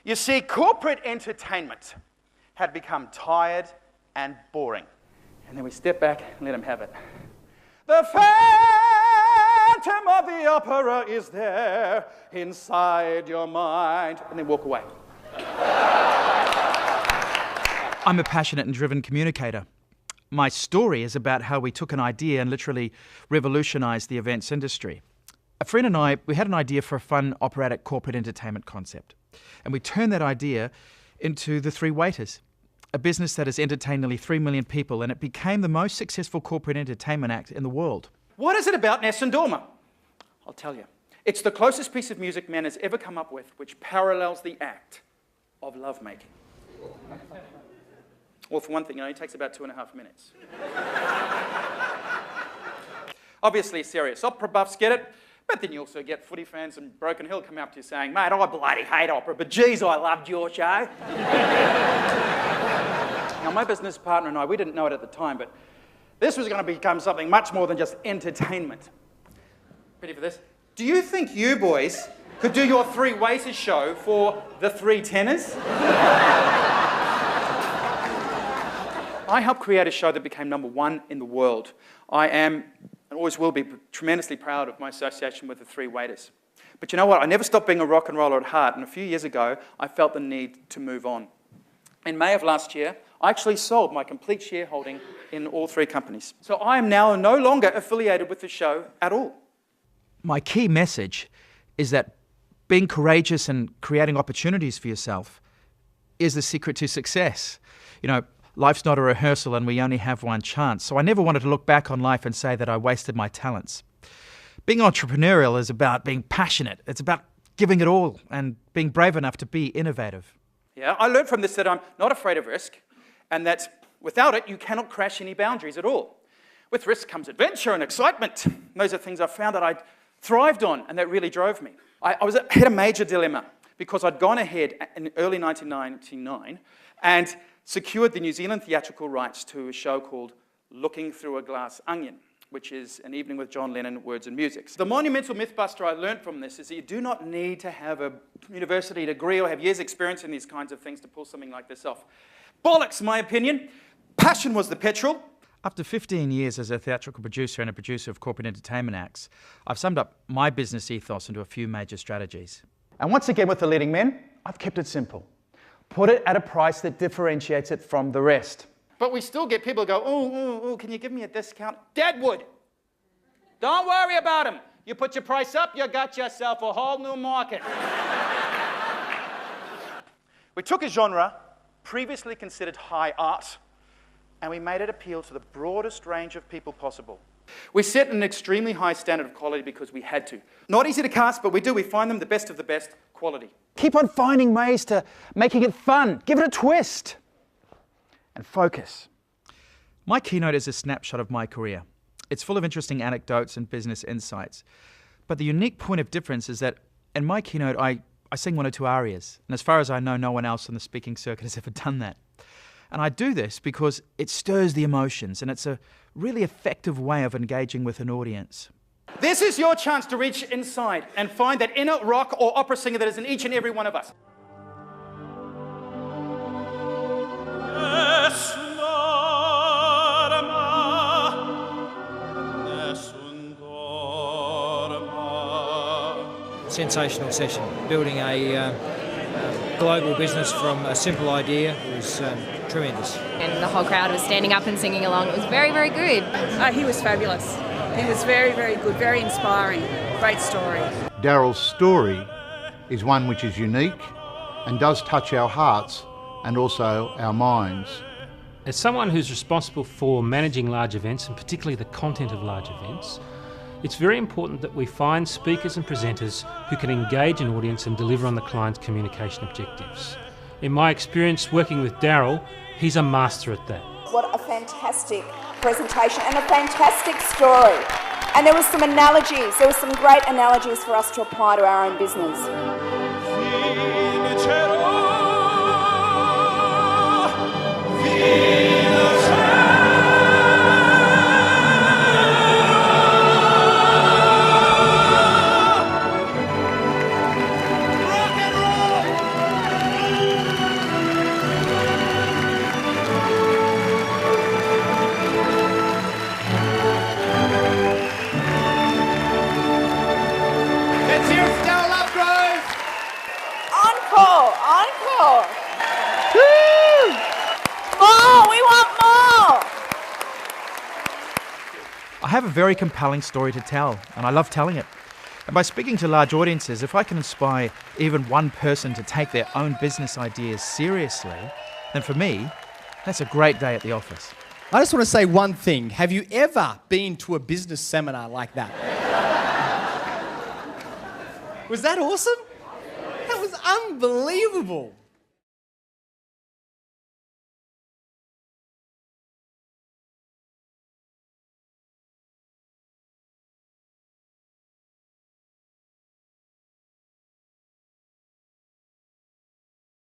You see, corporate entertainment had become tired and boring. And then we step back and let them have it. The Phantom of the Opera is there inside your mind. And then walk away. I'm a passionate and driven communicator. My story is about how we took an idea and literally revolutionised the events industry. A friend and I, we had an idea for a fun operatic corporate entertainment concept. And we turned that idea into The Three Waiters, a business that has entertained nearly 3 million people, and it became the most successful corporate entertainment act in the world. What is it about Nessun Dorma? I'll tell you. It's the closest piece of music man has ever come up with which parallels the act of lovemaking. Well, for one thing, it takes about 2.5 minutes. Obviously, serious opera buffs get it, but then you also get footy fans and Broken Hill come up to you saying, mate, I bloody hate opera, but geez, I loved your show. Now, my business partner and I, we didn't know it at the time, but this was going to become something much more than just entertainment. Ready for this? Do you think you boys could do your Three Waiters show for the Three Tenors? I helped create a show that became #1 in the world. I am, and always will be, tremendously proud of my association with the Three Waiters. But you know what? I never stopped being a rock and roller at heart, and a few years ago, I felt the need to move on. In May of last year, I actually sold my complete shareholding in all 3 companies. So I am now no longer affiliated with the show at all. My key message is that being courageous and creating opportunities for yourself is the secret to success. You know, life's not a rehearsal and we only have one chance. So I never wanted to look back on life and say that I wasted my talents. Being entrepreneurial is about being passionate. It's about giving it all and being brave enough to be innovative. Yeah, I learned from this that I'm not afraid of risk, and that without it, you cannot crash any boundaries at all. With risk comes adventure and excitement. Those are things I found that I thrived on, and that really drove me. I had a major dilemma, because I'd gone ahead in early 1999 and secured the New Zealand theatrical rights to a show called Looking Through a Glass Onion, which is An Evening with John Lennon, Words and Music. The monumental mythbuster I learned from this is that you do not need to have a university degree or have years' experience in these kinds of things to pull something like this off. Bollocks, my opinion. Passion was the petrol. After 15 years as a theatrical producer and a producer of corporate entertainment acts, I've summed up my business ethos into a few major strategies. And once again with the leading men, I've kept it simple. Put it at a price that differentiates it from the rest. But we still get people who go, oh, can you give me a discount? Deadwood. Don't worry about them. You put your price up, you got yourself a whole new market. We took a genre previously considered high art, and we made it appeal to the broadest range of people possible. We set an extremely high standard of quality because we had to. Not easy to cast, but we do. We find them the best of the best quality. Keep on finding ways to making it fun. Give it a twist. And focus. My keynote is a snapshot of my career. It's full of interesting anecdotes and business insights. But the unique point of difference is that in my keynote, I sing 1 or 2 arias. And as far as I know, no one else on the speaking circuit has ever done that. And I do this because it stirs the emotions, and it's a really effective way of engaging with an audience. This is your chance to reach inside and find that inner rock or opera singer that is in each and every one of us. Sensational session. Building a global business from a simple idea was tremendous. And the whole crowd was standing up and singing along. It was very, very good. He was fabulous. He was very, very good, very inspiring. Great story. Darryl's story is one which is unique and does touch our hearts and also our minds. As someone who's responsible for managing large events, and particularly the content of large events, it's very important that we find speakers and presenters who can engage an audience and deliver on the client's communication objectives. In my experience working with Darryl, he's a master at that. What a fantastic presentation and a fantastic story. And there were some analogies, there were some great analogies for us to apply to our own business. Encore! Woo! More! We want more! I have a very compelling story to tell, and I love telling it. And by speaking to large audiences, if I can inspire even one person to take their own business ideas seriously, then for me, that's a great day at the office. I just want to say one thing. Have you ever been to a business seminar like that? Was that awesome? That was unbelievable.